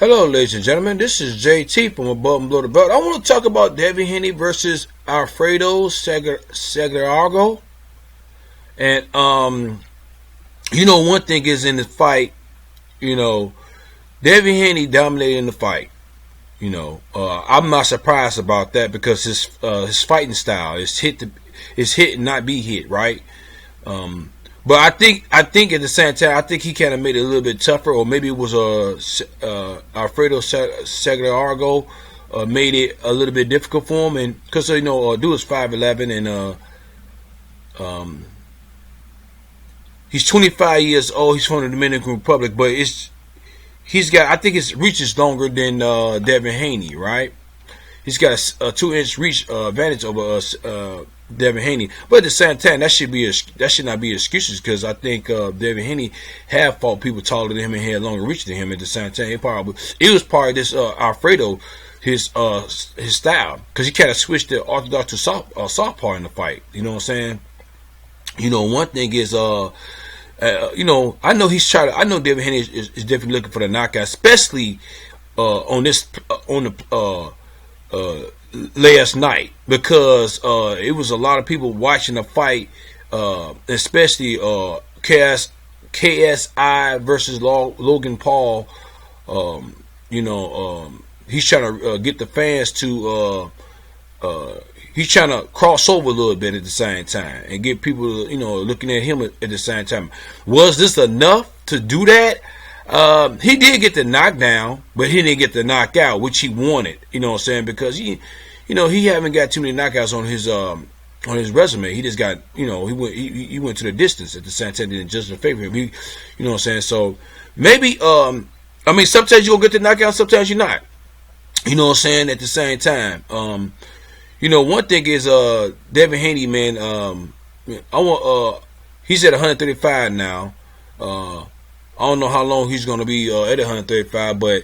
Hello, ladies and gentlemen. This is JT from Above and Below the Belt. I want to talk about Devin Haney versus Alferdo Santiago. And one thing is in the fight, Devin Haney dominated in the fight. I'm not surprised about that because his fighting style is hit and not be hit, right? But I think at the same time, I think he kind of made it a little bit tougher, or maybe it was Alferdo Santiago made it a little bit difficult for him, and because dude is 5'11", and he's 25 years old. He's from the Dominican Republic, but I think his reach is longer than Devin Haney, right? He's got a 2-inch reach advantage over us. Devin Haney, but at the same time, that should not be excuses because I think Devin Haney have fought people taller than him and had longer reach than him. At the same time, it was part of this Alfredo his style because he kind of switched the orthodox to southpaw in the fight. You know what I'm saying? One thing is I know I know Devin Haney is definitely looking for the knockout, especially on the last night because it was a lot of people watching the fight, especially KSI versus Logan Paul. He's trying to get the fans to he's trying to cross over a little bit at the same time and get people looking at him at the same time. Was this enough to do that? He did get the knockdown, but he didn't get the knockout, which he wanted. You know what I'm saying? Because he haven't got too many knockouts on his resume. He just got he went to the distance at the same time. Didn't just favor him. You know what I'm saying? So maybe sometimes you'll get the knockout, sometimes you're not. You know what I'm saying? At the same time, one thing is Devin Haney, man. He's at 135 now. I don't know how long he's going to be at 135, but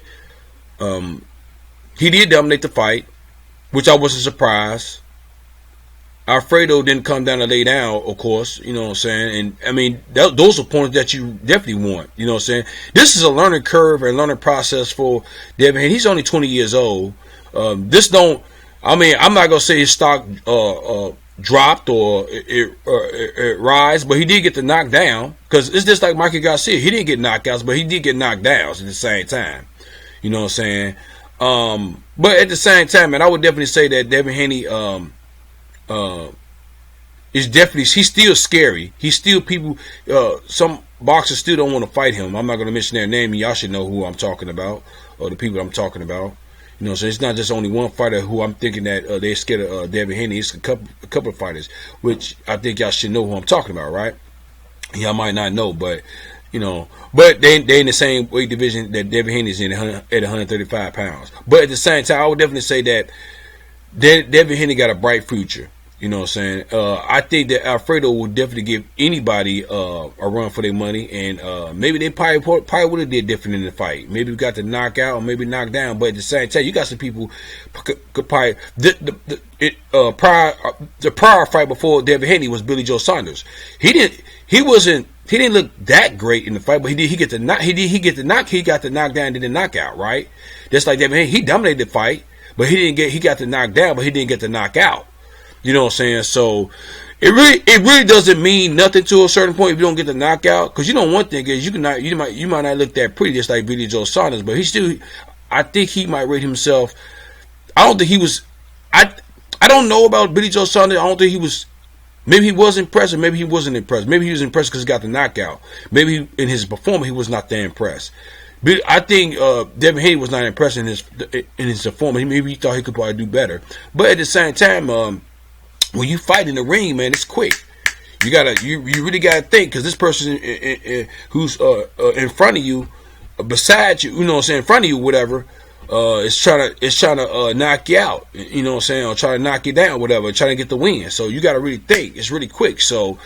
he did dominate the fight, which I wasn't surprised. Alfredo didn't come down to lay down, of course, you know what I'm saying? And, those are points that you definitely want, you know what I'm saying? This is a learning curve and learning process for Devin. He's only 20 years old. I'm not going to say his stock dropped or it rise, but he did get the knockdown because it's just like Mikey Garcia. He didn't get knockouts, but he did get knockdowns at the same time. You know what I'm saying? But at the same time, man, I would definitely say that Devin Haney he's still scary. He's still people. Some boxers still don't want to fight him. I'm not going to mention their name, and y'all should know who I'm talking about or the people I'm talking about. So it's not just only one fighter who I'm thinking that they're scared of Devin Haney. It's a couple of fighters, which I think y'all should know who I'm talking about, right? Y'all might not know, but but they in the same weight division that Devin Haney's in at 135 pounds. But at the same time, I would definitely say that Devin Haney got a bright future. You know what I'm saying? I think that Alfredo will definitely give anybody a run for their money, and maybe they probably would have did different in the fight. Maybe we got the knockout or maybe knocked down, but at the same time, you got some people could probably the prior fight before Devin Haney was Billy Joe Saunders. He didn't look that great in the fight, but he got the knockdown and then the knockout, right? Just like Devin Haney, he dominated the fight, but he got the knockdown, but he didn't get the knockout. You know what I'm saying? So it really doesn't mean nothing to a certain point if you don't get the knockout. Because one thing is you might not look that pretty just like Billy Joe Saunders, but I think he might rate himself. I don't think he was. I don't know about Billy Joe Saunders. I don't think he was. Maybe he was impressed, or maybe he wasn't impressed. Maybe he was impressed because he got the knockout. Maybe in his performance he was not that impressed. But I think Devin Haney was not impressed in his performance. Maybe he thought he could probably do better. But at the same time, when you fight in the ring, man, it's quick. You really gotta think because this person who's in front of you, beside you, you know what I'm saying, in front of you, whatever, is trying to knock you out, you know what I'm saying, or try to knock you down, whatever, trying to get the win. So you gotta really think. It's really quick. So,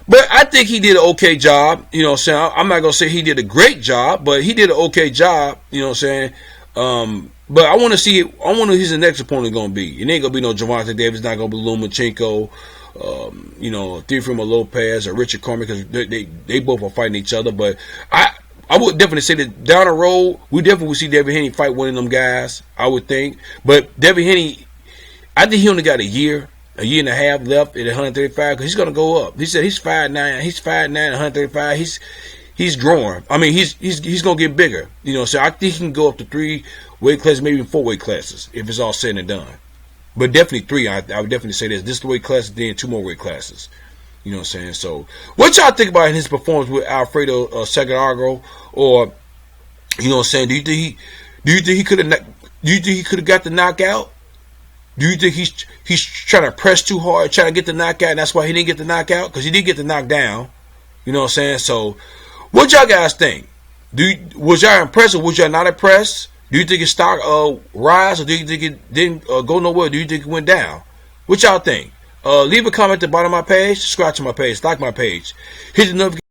but I think he did an okay job. You know what I'm saying. I'm not gonna say he did a great job, but he did an okay job. You know what I'm saying. But I want to see. I wonder who his next opponent going to be. It ain't going to be no Gervonta Davis. Not going to be Lomachenko. Teofimo Lopez or Richard Cormier because they both are fighting each other. But I would definitely say that down the road, we definitely would see Devin Haney fight one of them guys, I would think. But Devin Haney, I think he only got a year and a half left at 135 because he's going to go up. He said he's 5'9", 135. He's growing. I mean, he's going to get bigger. You know, so I think he can go up to 3 weight classes, maybe even 4 weight classes if it's all said and done. But definitely 3. I would definitely say this. This is the weight class, then 2 more weight classes. You know what I'm saying? So, what y'all think about his performance with Alferdo Santiago? Or, you know what I'm saying? Do you think he could have got the knockout? Do you think he's trying to press too hard, trying to get the knockout, and that's why he didn't get the knockout? Because he did get the knockdown. You know what I'm saying? So, what y'all guys think? Was y'all impressed or was y'all not impressed? Do you think his stock rise, or do you think it didn't go nowhere? Do you think it went down? What y'all think? Leave a comment at the bottom of my page. Subscribe to my page. Like my page. Hit the notification.